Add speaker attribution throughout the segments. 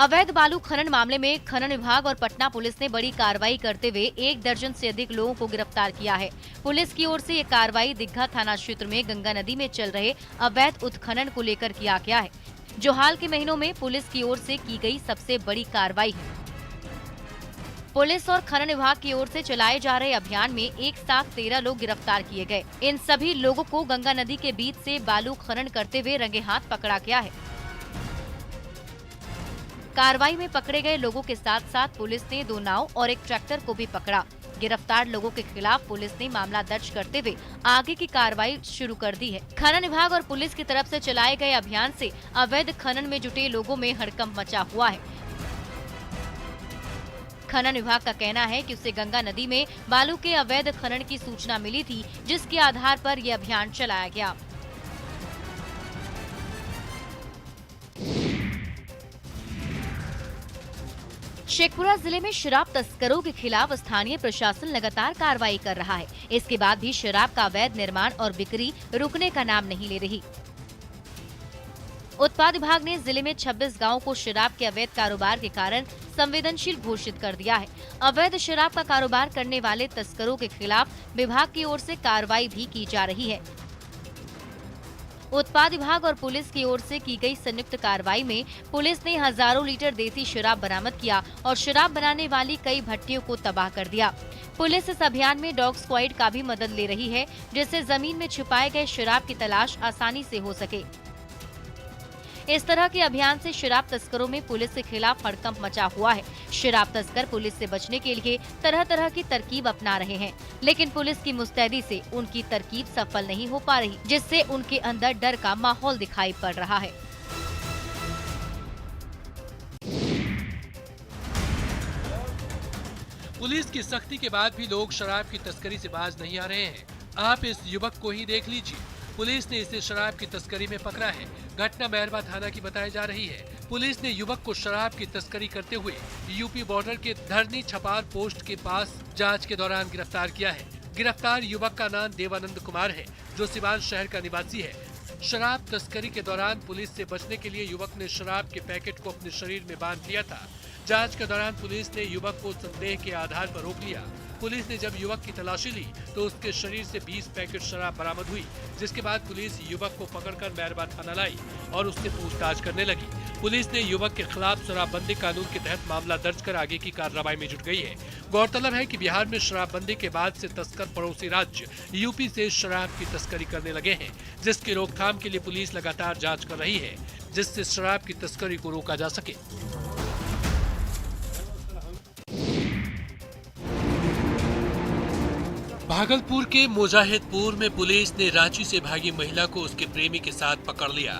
Speaker 1: अवैध बालू खनन मामले में खनन विभाग और पटना पुलिस ने बड़ी कार्रवाई करते हुए 1 दर्जन से अधिक लोगों को गिरफ्तार किया है। पुलिस की ओर से ये कार्रवाई दीघा थाना क्षेत्र में गंगा नदी में चल रहे अवैध उत्खनन को लेकर किया गया है, जो हाल के महीनों में पुलिस की ओर से की गई सबसे बड़ी कार्रवाई है। पुलिस और खनन विभाग की ओर से चलाए जा रहे अभियान में एक साथ 13 लोग गिरफ्तार किए गए। इन सभी लोगों को गंगा नदी के बीच से बालू खनन करते हुए रंगे हाथ पकड़ा गया है। कार्रवाई में पकड़े गए लोगों के साथ साथ पुलिस ने 2 नाव और एक ट्रैक्टर को भी पकड़ा। गिरफ्तार लोगों के खिलाफ पुलिस ने मामला दर्ज करते हुए आगे की कार्रवाई शुरू कर दी है। खनन विभाग और पुलिस की तरफ से चलाए गए अभियान से अवैध खनन में जुटे लोगों में हड़कंप मचा हुआ है। खनन विभाग का कहना है कि उसे गंगा नदी में बालू के अवैध खनन की सूचना मिली थी, जिसके आधार पर यह अभियान चलाया गया। शेखपुरा जिले में शराब तस्करों के खिलाफ स्थानीय प्रशासन लगातार कार्रवाई कर रहा है। इसके बाद भी शराब का अवैध निर्माण और बिक्री रुकने का नाम नहीं ले रही। उत्पाद विभाग ने जिले में 26 गांवों को शराब के अवैध कारोबार के कारण संवेदनशील घोषित कर दिया है। अवैध शराब का कारोबार करने वाले तस्करों के खिलाफ विभाग की ओर से कार्रवाई भी की जा रही है। उत्पाद विभाग और पुलिस की ओर से की गई संयुक्त कार्रवाई में पुलिस ने हजारों लीटर देसी शराब बरामद किया और शराब बनाने वाली कई भट्टियों को तबाह कर दिया। पुलिस इस अभियान में डॉग स्क्वाड का भी मदद ले रही है, जिससे जमीन में छुपाए गए शराब की तलाश आसानी से हो सके। इस तरह के अभियान से शराब तस्करों में पुलिस के खिलाफ हड़कंप मचा हुआ है। शराब तस्कर पुलिस से बचने के लिए तरह तरह की तरकीब अपना रहे हैं, लेकिन पुलिस की मुस्तैदी से उनकी तरकीब सफल नहीं हो पा रही, जिससे उनके अंदर डर का माहौल दिखाई पड़ रहा है।
Speaker 2: पुलिस की सख्ती के बाद भी लोग शराब की तस्करी से बाज नहीं आ रहे हैं। आप इस युवक को ही देख लीजिए, पुलिस ने इसे शराब की तस्करी में पकड़ा है। घटना मेहरबा थाना की बताई जा रही है। पुलिस ने युवक को शराब की तस्करी करते हुए यूपी बॉर्डर के धरनी छपार पोस्ट के पास जांच के दौरान गिरफ्तार किया है। गिरफ्तार युवक का नाम देवानंद कुमार है, जो सिवान शहर का निवासी है। शराब तस्करी के दौरान पुलिस से बचने के लिए युवक ने शराब के पैकेट को अपने शरीर में बांध लिया था। जांच के दौरान पुलिस ने युवक को संदेह के आधार पर रोक लिया। पुलिस ने जब युवक की तलाशी ली तो उसके शरीर से 20 पैकेट शराब बरामद हुई, जिसके बाद पुलिस युवक को पकड़कर मेहरबा थाना लाई और उससे पूछताछ करने लगी। पुलिस ने युवक के खिलाफ शराबबंदी कानून के तहत मामला दर्ज कर आगे की कार्रवाई में जुट गई है। गौरतलब है कि बिहार में शराबबंदी के बाद से तस्कर पड़ोसी राज्य यूपी से शराब की तस्करी करने लगे हैं, जिसकी रोकथाम के लिए पुलिस लगातार जाँच कर रही है, जिससे शराब की तस्करी को रोका जा सके। भागलपुर के मुजाहिदपुर में पुलिस ने रांची से भागी महिला को उसके प्रेमी के साथ पकड़ लिया।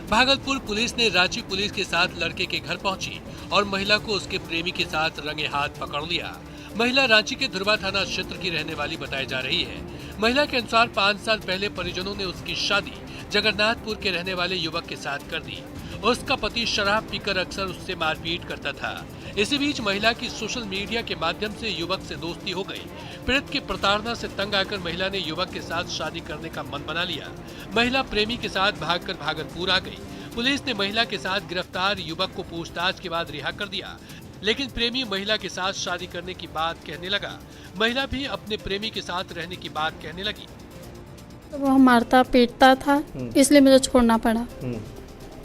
Speaker 2: भागलपुर पुलिस ने रांची पुलिस के साथ लड़के के घर पहुंची और महिला को उसके प्रेमी के साथ रंगे हाथ पकड़ लिया। महिला रांची के धुरवा थाना क्षेत्र की रहने वाली बताई जा रही है। महिला के अनुसार 5 साल पहले परिजनों ने उसकी शादी जगन्नाथपुर के रहने वाले युवक के साथ कर दी। उसका पति शराब पीकर अक्सर उससे मारपीट करता था। इसी बीच महिला की सोशल मीडिया के माध्यम से युवक से दोस्ती हो गई। पीड़ित की प्रताड़ना से तंग आकर महिला ने युवक के साथ शादी करने का मन बना लिया। महिला प्रेमी के साथ भागकर भागलपुर आ गई। पुलिस ने महिला के साथ गिरफ्तार युवक को पूछताछ के बाद रिहा कर दिया, लेकिन प्रेमी महिला के साथ शादी करने की बात कहने लगा। महिला भी अपने प्रेमी के साथ रहने की बात कहने लगी।
Speaker 3: तो वो मारता पीटता था, इसलिए मुझे छोड़ना पड़ा।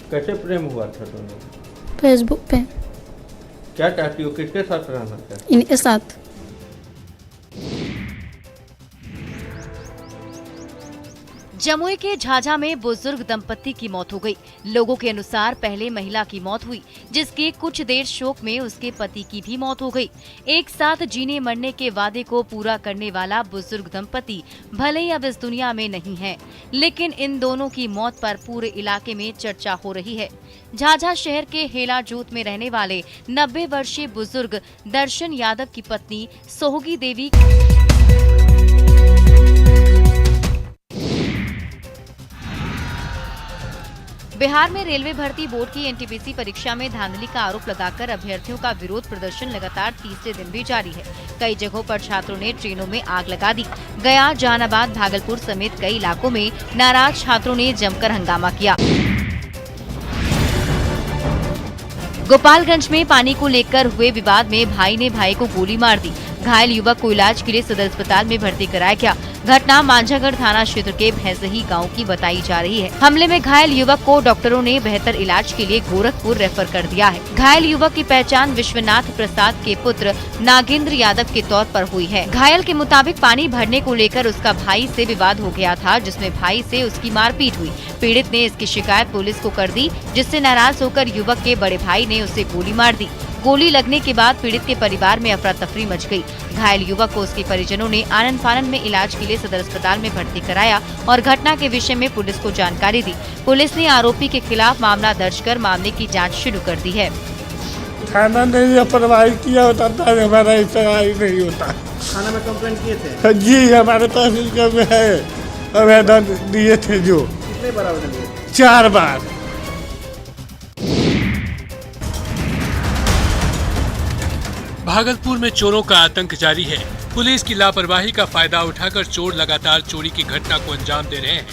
Speaker 4: कैसे प्रेम हुआ था दोनों?
Speaker 3: फेसबुक पे।
Speaker 4: क्या चाहती हो, किसके साथ रहना चाहती?
Speaker 3: इनके साथ।
Speaker 1: जमुई के झाझा में बुजुर्ग दंपति की मौत हो गई। लोगों के अनुसार पहले महिला की मौत हुई, जिसके कुछ देर शोक में उसके पति की भी मौत हो गई। एक साथ जीने मरने के वादे को पूरा करने वाला बुजुर्ग दंपति भले ही अब इस दुनिया में नहीं है, लेकिन इन दोनों की मौत पर पूरे इलाके में चर्चा हो रही है। झाझा शहर के हेलाजूत में रहने वाले 90 वर्षीय बुजुर्ग दर्शन यादव की पत्नी सोहगी देवी बिहार में रेलवे भर्ती बोर्ड की एनटीपीसी परीक्षा में धांधली का आरोप लगाकर अभ्यर्थियों का विरोध प्रदर्शन लगातार तीसरे दिन भी जारी है। कई जगहों पर छात्रों ने ट्रेनों में आग लगा दी। गया, जहानाबाद, भागलपुर समेत कई इलाकों में नाराज छात्रों ने जमकर हंगामा किया। गोपालगंज में पानी को लेकर हुए विवाद में भाई ने भाई को गोली मार दी। घायल युवक को इलाज के लिए सदर अस्पताल में भर्ती कराया गया। घटना मांझागढ़ थाना क्षेत्र के भैंसही गांव की बताई जा रही है। हमले में घायल युवक को डॉक्टरों ने बेहतर इलाज के लिए गोरखपुर रेफर कर दिया है। घायल युवक की पहचान विश्वनाथ प्रसाद के पुत्र नागेंद्र यादव के तौर पर हुई है। घायल के मुताबिक पानी भरने को लेकर उसका भाई से विवाद हो गया था, जिसमें भाई से उसकी मारपीट हुई। पीड़ित ने इसकी शिकायत पुलिस को कर दी, जिससे नाराज होकर युवक के बड़े भाई ने उसे गोली मार दी। गोली लगने के बाद पीड़ित के परिवार में अफरा तफरी मच गई। घायल युवक को उसके परिजनों ने आनन फानन में इलाज के लिए सदर अस्पताल में भर्ती कराया और घटना के विषय में पुलिस को जानकारी दी। पुलिस ने आरोपी के खिलाफ मामला दर्ज कर मामले की जांच शुरू कर दी है।
Speaker 5: थाना ने लापरवाही किया होता था, हमारा ऐसा नहीं होता।
Speaker 4: थाना में कंप्लेंट किए थे?
Speaker 5: जी, हमारे तहसील में है, आवेदन दिए थे। जो
Speaker 4: कितने बार आवेदन दिए?
Speaker 5: 4 बार।
Speaker 2: भागलपुर में चोरों का आतंक जारी है। पुलिस की लापरवाही का फायदा उठाकर चोर लगातार चोरी की घटना को अंजाम दे रहे हैं,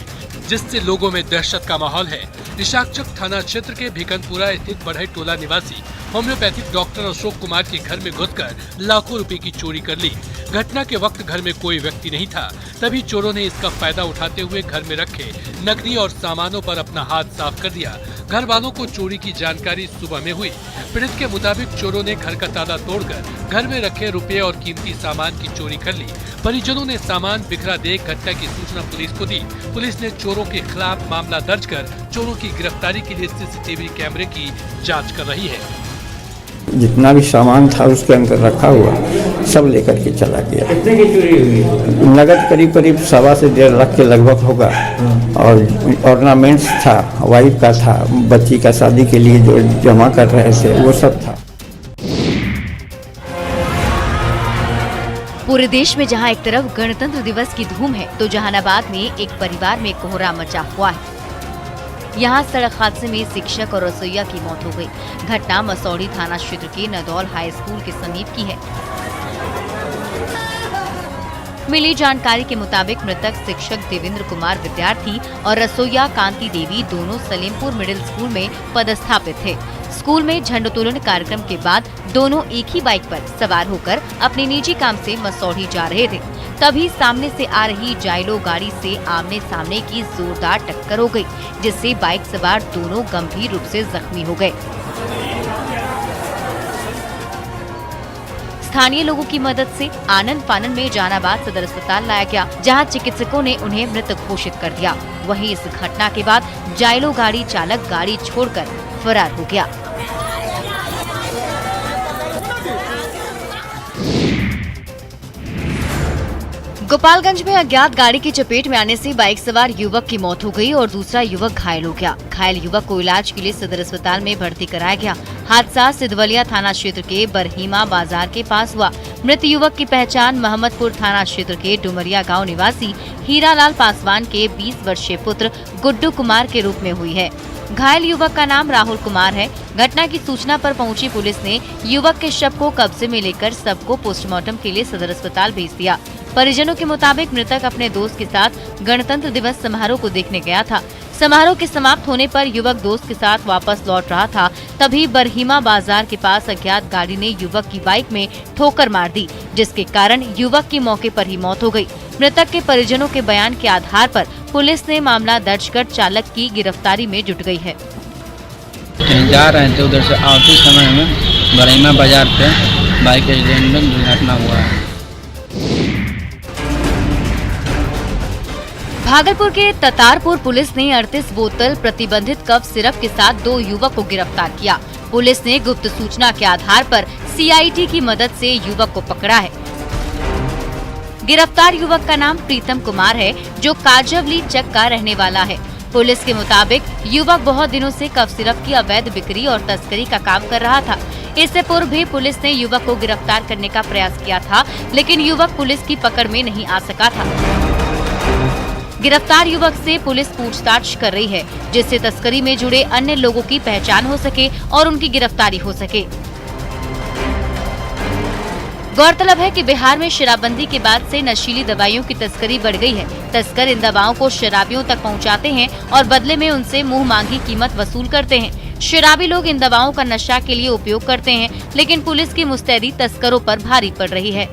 Speaker 2: जिससे लोगों में दहशत का माहौल है। निशाकचक थाना क्षेत्र के भिकनपुरा स्थित बढ़ई टोला निवासी होम्योपैथिक डॉक्टर अशोक कुमार के घर में घुसकर लाखों रुपए की चोरी कर ली। घटना के वक्त घर में कोई व्यक्ति नहीं था, तभी चोरों ने इसका फायदा उठाते हुए घर में रखे नकदी और सामानों पर अपना हाथ साफ कर दिया। घर वालों को चोरी की जानकारी सुबह में हुई। पीड़ित के मुताबिक चोरों ने घर का ताला तोड़कर घर में रखे रुपए और कीमती सामान की चोरी कर ली। परिजनों ने सामान बिखरा देख घटना की सूचना पुलिस को दी। पुलिस ने चोरों के खिलाफ मामला दर्ज कर चोरों की गिरफ्तारी के लिए सीसीटीवी कैमरे की जांच कर रही है।
Speaker 6: जितना भी सामान था उसके अंदर रखा हुआ सब लेकर के चला गया।
Speaker 4: कितने की चोरी हुई?
Speaker 6: नगद करीब 1.25 से 1.5 लाख के लगभग होगा और ऑर्नामेंट्स था, वाइफ का था, बच्ची का शादी के लिए जो जमा कर रहे थे वो सब था।
Speaker 1: पूरे देश में जहां एक तरफ गणतंत्र दिवस की धूम है, तो जहानाबाद में एक परिवार में कोहरा मचा हुआ है। यहाँ सड़क हादसे में शिक्षक और रसोइया की मौत हो गई। घटना मसौड़ी थाना क्षेत्र के नदौल हाई स्कूल के समीप की है। मिली जानकारी के मुताबिक मृतक शिक्षक देवेंद्र कुमार विद्यार्थी और रसोइया कांति देवी दोनों सलेमपुर मिडिल स्कूल में पदस्थापित थे। स्कूल में झंडोत्तोलन कार्यक्रम के बाद दोनों एक ही बाइक पर सवार होकर अपने निजी काम से मसौड़ी जा रहे थे। तभी सामने से आ रही जाइलो गाड़ी से आमने सामने की जोरदार टक्कर हो गई, जिससे बाइक सवार दोनों गंभीर रूप से जख्मी हो गए। स्थानीय लोगों की मदद से आनन फानन में जहानाबाद सदर अस्पताल लाया गया, जहां चिकित्सकों ने उन्हें मृत घोषित कर दिया। वहीं इस घटना के बाद जाइलो गाड़ी चालक गाड़ी छोड़कर फरार हो गया। गोपालगंज में अज्ञात गाड़ी की चपेट में आने से बाइक सवार युवक की मौत हो गई और दूसरा युवक घायल हो गया। घायल युवक को इलाज के लिए सदर अस्पताल में भर्ती कराया गया। हादसा सिद्धवलिया थाना क्षेत्र के बरहीमा बाजार के पास हुआ। मृत युवक की पहचान महमदपुर थाना क्षेत्र के डुमरिया गांव निवासी हीरालाल पासवान के 20 वर्षीय पुत्र गुड्डू कुमार के रूप में हुई है। घायल युवक का नाम राहुल कुमार है। घटना की सूचना पर पहुंची पुलिस ने युवक के शव को कब्जे में लेकर सबको पोस्टमार्टम के लिए सदर अस्पताल भेज दिया। परिजनों के मुताबिक मृतक अपने दोस्त के साथ गणतंत्र दिवस समारोह को देखने गया था। समारोह के समाप्त होने पर युवक दोस्त के साथ वापस लौट रहा था, तभी बरहीमा बाजार के पास अज्ञात गाड़ी ने युवक की बाइक में ठोकर मार दी, जिसके कारण युवक की मौके पर ही मौत हो गई। मृतक के परिजनों के बयान के आधार पर पुलिस ने मामला दर्ज कर चालक की गिरफ्तारी में जुट गई है।
Speaker 7: जा रहे थे, उधर से आते समय में बरहीमा बाजार पे बाइक एक्सीडेंट में दुर्घटना हुआ है।
Speaker 1: भागलपुर के ततारपुर पुलिस ने 38 बोतल प्रतिबंधित कफ सिरप के साथ 2 युवक को गिरफ्तार किया। पुलिस ने गुप्त सूचना के आधार पर सीआईडी की मदद से युवक को पकड़ा है। गिरफ्तार युवक का नाम प्रीतम कुमार है, जो काजवली चक का रहने वाला है। पुलिस के मुताबिक युवक बहुत दिनों से कफ सिरप की अवैध बिक्री और तस्करी का काम कर रहा था। इससे पूर्व भी पुलिस ने युवक को गिरफ्तार करने का प्रयास किया था, लेकिन युवक पुलिस की पकड़ में नहीं आ सका था। गिरफ्तार युवक से पुलिस पूछताछ कर रही है, जिससे तस्करी में जुड़े अन्य लोगों की पहचान हो सके और उनकी गिरफ्तारी हो सके। गौरतलब है कि बिहार में शराबबंदी के बाद से नशीली दवाइयों की तस्करी बढ़ गई है। तस्कर इन दवाओं को शराबियों तक पहुंचाते हैं और बदले में उनसे मुंह मांगी कीमत वसूल करते हैं। शराबी लोग इन दवाओं का नशा के लिए उपयोग करते हैं, लेकिन पुलिस की मुस्तैदी तस्करों पर भारी पड़ रही है।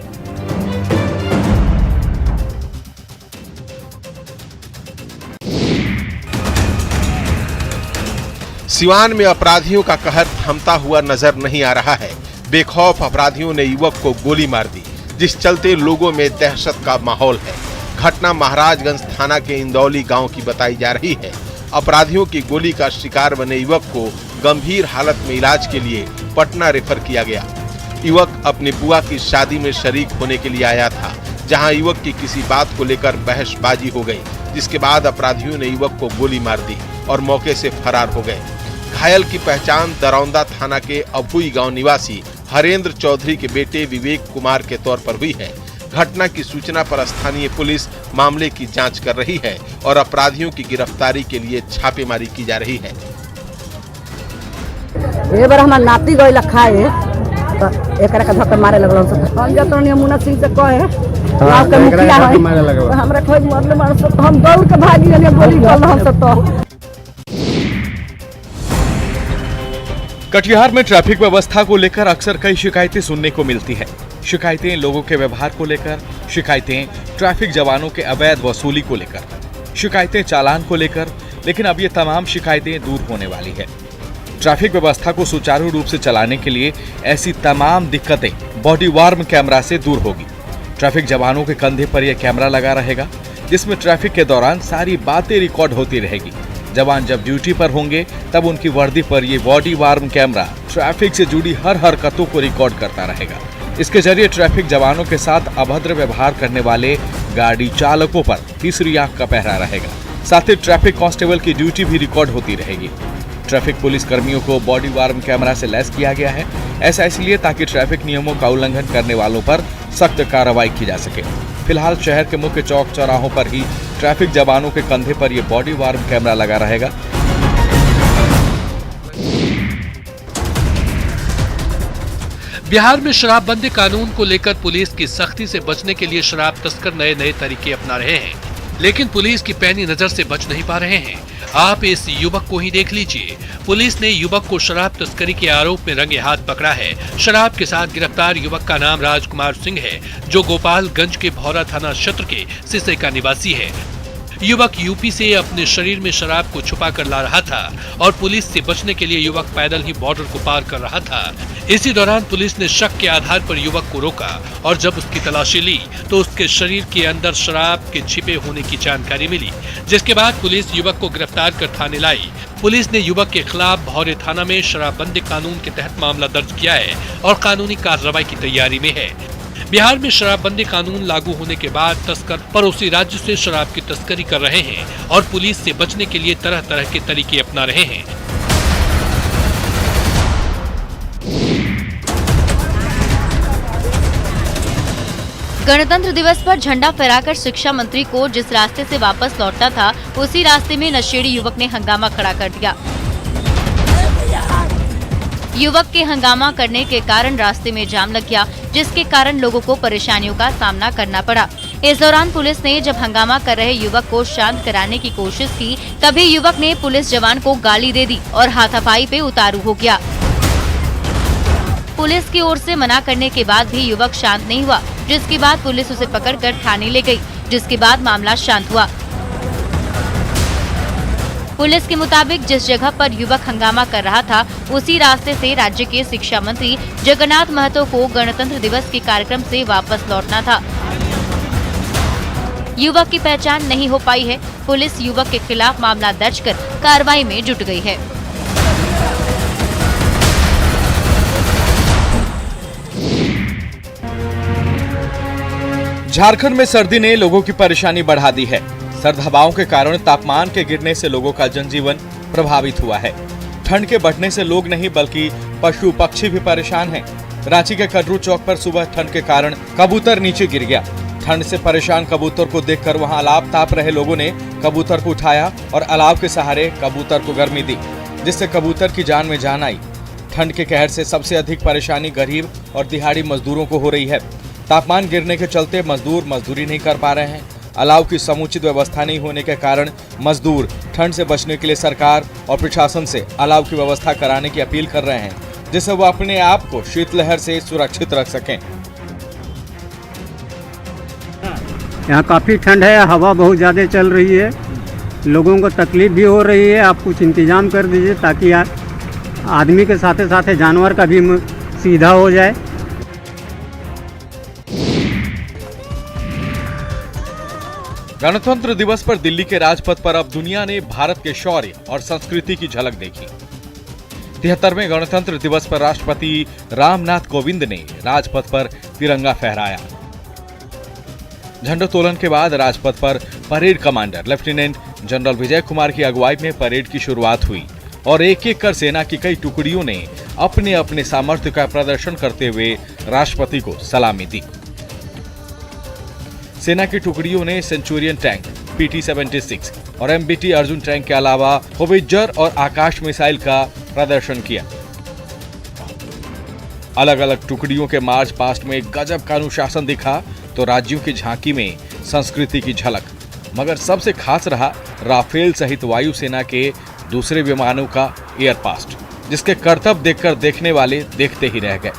Speaker 8: सिवान में अपराधियों का कहर थमता हुआ नजर नहीं आ रहा है। बेखौफ अपराधियों ने युवक को गोली मार दी, जिस चलते लोगों में दहशत का माहौल है। घटना महाराजगंज थाना के इंदौली गांव की बताई जा रही है। अपराधियों की गोली का शिकार बने युवक को गंभीर हालत में इलाज के लिए पटना रेफर किया गया। युवक अपनी बुआ की शादी में शरीक होने के लिए आया था, जहां युवक की किसी बात को लेकर बहसबाजी हो गई, जिसके बाद अपराधियों ने युवक को गोली मार दी और मौके से फरार हो गए। घायल की पहचान दरौंदा थाना के अबुई गांव निवासी हरेंद्र चौधरी के बेटे विवेक कुमार के तौर पर हुई है। घटना की सूचना पर स्थानीय पुलिस मामले की जांच कर रही है और अपराधियों की गिरफ्तारी के लिए छापेमारी की जा रही है।
Speaker 9: एक बार हमार नाती गई लखाए तो एकरा का धक्का मारे लगल हम जतनी मुन्ना सिंह से कहे गांव के मुखिया है हमरा खोज मरले मार सब हम दौड़ के भागी गए गोली चल हम सब। तो
Speaker 10: कटिहार में ट्रैफिक व्यवस्था को लेकर अक्सर कई शिकायतें सुनने को मिलती है। शिकायतें लोगों के व्यवहार को लेकर, शिकायतें ट्रैफिक जवानों के अवैध वसूली को लेकर, शिकायतें चालान को लेकर, लेकिन अब ये तमाम शिकायतें दूर होने वाली है। ट्रैफिक व्यवस्था को सुचारू रूप से चलाने के लिए ऐसी तमाम दिक्कतें बॉडी वार्म कैमरा से दूर होगी। ट्रैफिक जवानों के कंधे पर यह कैमरा लगा रहेगा, जिसमें ट्रैफिक के दौरान सारी बातें रिकॉर्ड होती रहेगी। जवान जब ड्यूटी पर होंगे तब उनकी वर्दी पर ये बॉडी वार्म कैमरा ट्रैफिक से जुड़ी हर हरकतों को रिकॉर्ड करता रहेगा। इसके जरिए ट्रैफिक जवानों के साथ अभद्र व्यवहार करने वाले गाड़ी चालकों पर तीसरी आंख का पहरा रहेगा। साथ ही ट्रैफिक कांस्टेबल की ड्यूटी भी रिकॉर्ड होती रहेगी। ट्रैफिक पुलिस कर्मियों को बॉडी वार्म कैमरा से लैस किया गया है। ऐसा इसलिए ताकि ट्रैफिक नियमों का उल्लंघन करने वालों पर सख्त कार्रवाई की जा सके। फिलहाल शहर के मुख्य चौक चौराहों पर ही ट्रैफिक जवानों के कंधे पर यह बॉडी वार्म कैमरा लगा रहेगा।
Speaker 2: बिहार में शराबबंदी कानून को लेकर पुलिस की सख्ती से बचने के लिए शराब तस्कर नए नए तरीके अपना रहे हैं, लेकिन पुलिस की पैनी नजर से बच नहीं पा रहे हैं। आप इस युवक को ही देख लीजिए। पुलिस ने युवक को शराब तस्करी के आरोप में रंगे हाथ पकड़ा है। शराब के साथ गिरफ्तार युवक का नाम राजकुमार सिंह है, जो गोपालगंज के भौरा थाना क्षेत्र के सिसे का निवासी है। युवक यूपी से अपने शरीर में शराब को छुपा कर ला रहा था और पुलिस से बचने के लिए युवक पैदल ही बॉर्डर को पार कर रहा था। इसी दौरान पुलिस ने शक के आधार पर युवक को रोका और जब उसकी तलाशी ली तो उसके शरीर के अंदर शराब के छिपे होने की जानकारी मिली, जिसके बाद पुलिस युवक को गिरफ्तार कर थाने लाई। पुलिस ने युवक के खिलाफ भौरे थाना में शराबबंदी कानून के तहत मामला दर्ज किया है और कानूनी कार्रवाई की तैयारी में है। बिहार में शराबबंदी कानून लागू होने के बाद तस्कर पड़ोसी राज्य से शराब की तस्करी कर रहे हैं और पुलिस से बचने के लिए तरह तरह के तरीके अपना रहे हैं।
Speaker 1: गणतंत्र दिवस पर झंडा फहराकर शिक्षा मंत्री को जिस रास्ते से वापस लौटता था, उसी रास्ते में नशेड़ी युवक ने हंगामा खड़ा कर दिया। युवक के हंगामा करने के कारण रास्ते में जाम लग गया, जिसके कारण लोगों को परेशानियों का सामना करना पड़ा। इस दौरान पुलिस ने जब हंगामा कर रहे युवक को शांत कराने की कोशिश की, तभी युवक ने पुलिस जवान को गाली दे दी और हाथापाई पे उतारू हो गया। पुलिस की ओर से मना करने के बाद भी युवक शांत नहीं हुआ, जिसके बाद पुलिस उसे पकड़कर थाने ले गई, जिसके बाद मामला शांत हुआ। पुलिस के मुताबिक जिस जगह पर युवक हंगामा कर रहा था, उसी रास्ते से राज्य के शिक्षा मंत्री जगन्नाथ महतो को गणतंत्र दिवस के कार्यक्रम से वापस लौटना था। युवक की पहचान नहीं हो पाई है। पुलिस युवक के खिलाफ मामला दर्ज कर कार्रवाई में जुट गई है।
Speaker 10: झारखंड में सर्दी ने लोगों की परेशानी बढ़ा दी है। सर्द हवाओं के कारण तापमान के गिरने से लोगों का जनजीवन प्रभावित हुआ है। ठंड के बढ़ने से लोग नहीं बल्कि पशु पक्षी भी परेशान हैं। रांची के कटरू चौक पर सुबह ठंड के कारण कबूतर नीचे गिर गया। ठंड से परेशान कबूतर को देखकर वहां अलाव ताप रहे लोगों ने कबूतर को उठाया और अलाव के सहारे कबूतर को गर्मी दी, जिससे कबूतर की जान में जान आई। ठंड के कहर से सबसे अधिक परेशानी गरीब और दिहाड़ी मजदूरों को हो रही है। तापमान गिरने के चलते मजदूर मजदूरी नहीं कर पा रहे हैं। अलाव की समुचित व्यवस्था नहीं होने के कारण मजदूर ठंड से बचने के लिए सरकार और प्रशासन से अलाव की व्यवस्था कराने की अपील कर रहे हैं, जिससे वो अपने आप को शीतलहर से सुरक्षित रख सकें।
Speaker 11: यहाँ काफ़ी ठंड है, हवा बहुत ज़्यादा चल रही है, लोगों को तकलीफ भी हो रही है। आप कुछ इंतजाम कर दीजिए ताकि आदमी के साथ साथ जानवर का भी सीधा हो जाए।
Speaker 10: गणतंत्र दिवस पर दिल्ली के राजपथ पर अब दुनिया ने भारत के शौर्य और संस्कृति की झलक देखी। 73वें गणतंत्र दिवस पर राष्ट्रपति रामनाथ कोविंद ने राजपथ पर तिरंगा फहराया। झंडोत्तोलन के बाद राजपथ पर parade commander lieutenant general Vijay Kumar की अगुवाई में परेड की शुरुआत हुई और एक एक कर सेना की कई टुकड़ियों ने अपने अपने सामर्थ्य का प्रदर्शन करते हुए राष्ट्रपति को सलामी दी। सेना की टुकड़ियों ने सेंचुरियन टैंक, PT-76 और MBT अर्जुन टैंक के अलावा होवित्जर और आकाश मिसाइल का प्रदर्शन किया। अलग अलग टुकड़ियों के मार्च पास्ट में गजब का अनुशासन दिखा तो राज्यों की झांकी में संस्कृति की झलक। मगर सबसे खास रहा राफेल सहित वायुसेना के दूसरे विमानों का एयर पास्ट, जिसके करतब देखकर देखने वाले देखते ही रह गए।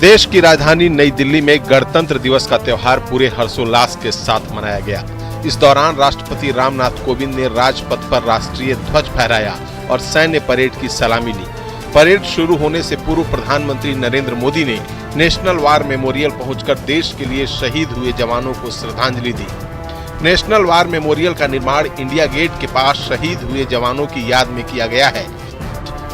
Speaker 8: देश की राजधानी नई दिल्ली में गणतंत्र दिवस का त्यौहार पूरे हर्षोल्लास के साथ मनाया गया। इस दौरान राष्ट्रपति रामनाथ कोविंद ने राजपथ पर राष्ट्रीय ध्वज फहराया और सैन्य परेड की सलामी ली। परेड शुरू होने से पूर्व प्रधानमंत्री नरेंद्र मोदी ने नेशनल वार मेमोरियल पहुंचकर देश के लिए शहीद हुए जवानों को श्रद्धांजलि दी। नेशनल वार मेमोरियल का निर्माण इंडिया गेट के पास शहीद हुए जवानों की याद में किया गया है।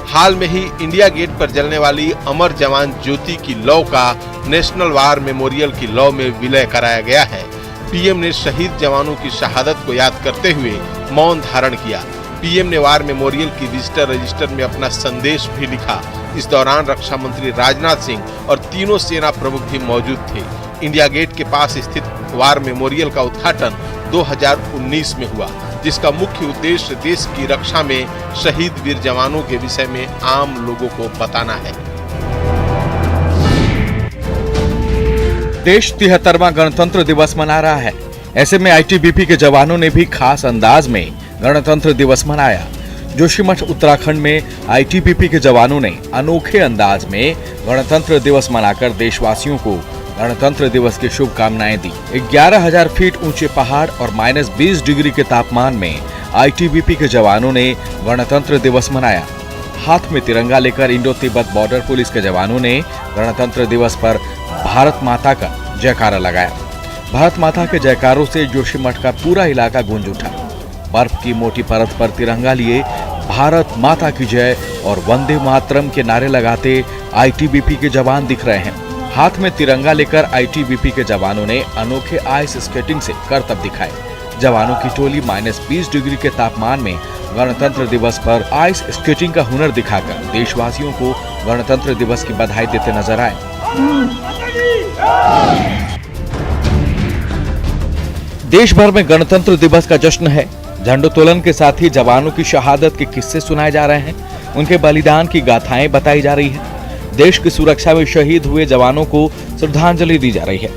Speaker 8: हाल में ही इंडिया गेट पर जलने वाली अमर जवान ज्योति की लौ का नेशनल वार मेमोरियल की लौ में विलय कराया गया है। पीएम ने शहीद जवानों की शहादत को याद करते हुए मौन धारण किया। पीएम ने वार मेमोरियल की विजिटर रजिस्टर में अपना संदेश भी लिखा। इस दौरान रक्षा मंत्री राजनाथ सिंह और तीनों सेना प्रमुख भी मौजूद थे। इंडिया गेट के पास स्थित वार मेमोरियल का उद्घाटन 2019 में हुआ, जिसका मुख्य उद्देश्य देश की रक्षा में शहीद वीर जवानों के विषय में आम लोगों को बताना है।
Speaker 10: देश 73वां गणतंत्र दिवस मना रहा है। ऐसे में आईटीबीपी के जवानों ने भी खास अंदाज में गणतंत्र दिवस मनाया। जोशीमठ उत्तराखंड में आईटीबीपी के जवानों ने अनोखे अंदाज में गणतंत्र दिवस मनाकर देशवासियों को गणतंत्र दिवस की शुभकामनाएं दी। 11,000 फीट ऊंचे पहाड़ और -20 डिग्री के तापमान में आईटीबीपी के जवानों ने गणतंत्र दिवस मनाया। हाथ में तिरंगा लेकर इंडो तिब्बत बॉर्डर पुलिस के जवानों ने गणतंत्र दिवस पर भारत माता का जयकारा लगाया। भारत माता के जयकारों से जोशीमठ का पूरा इलाका गूंज उठा। बर्फ की मोटी परत पर तिरंगा लिए भारत माता की जय और वंदे मातरम के नारे लगाते आईटीबीपी के जवान दिख रहे हैं। हाथ में तिरंगा लेकर आईटीबीपी के जवानों ने अनोखे आइस स्केटिंग से करतब दिखाए। जवानों की टोली -20 डिग्री के तापमान में गणतंत्र दिवस पर आइस स्केटिंग का हुनर दिखाकर देशवासियों को गणतंत्र दिवस की बधाई देते नजर आए। देश भर में गणतंत्र दिवस का जश्न है। झंडोत्तोलन के साथ ही जवानों की शहादत के किस्से सुनाए जा रहे हैं, उनके बलिदान की गाथाएं बताई जा रही है। देश की सुरक्षा में शहीद हुए जवानों को श्रद्धांजलि दी जा रही है।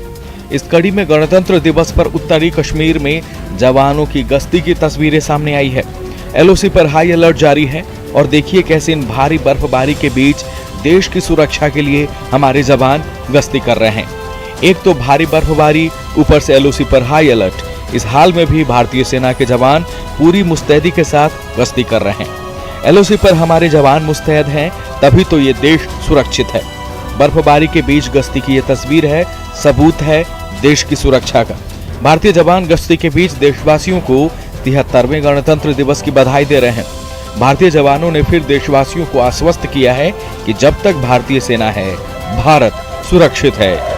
Speaker 10: इस कड़ी में गणतंत्र दिवस पर उत्तरी कश्मीर में जवानों की गश्ती की तस्वीरें सामने आई है। एलओसी पर हाई अलर्ट जारी है और देखिए कैसे इन भारी बर्फबारी के बीच देश की सुरक्षा के लिए हमारे जवान गश्ती कर रहे हैं। एक तो भारी बर्फबारी, ऊपर से एलओसी पर हाई अलर्ट। इस हाल में भी भारतीय सेना के जवान पूरी मुस्तैदी के साथ गश्ती कर रहे हैं। एलओसी पर हमारे जवान मुस्तैद हैं, तभी तो ये देश सुरक्षित है। बर्फबारी के बीच गश्ती की ये तस्वीर है, सबूत है देश की सुरक्षा का। भारतीय जवान गश्ती के बीच देशवासियों को 73वें गणतंत्र दिवस की बधाई दे रहे हैं। भारतीय जवानों ने फिर देशवासियों को आश्वस्त किया है कि जब तक भारतीय सेना है, भारत सुरक्षित है।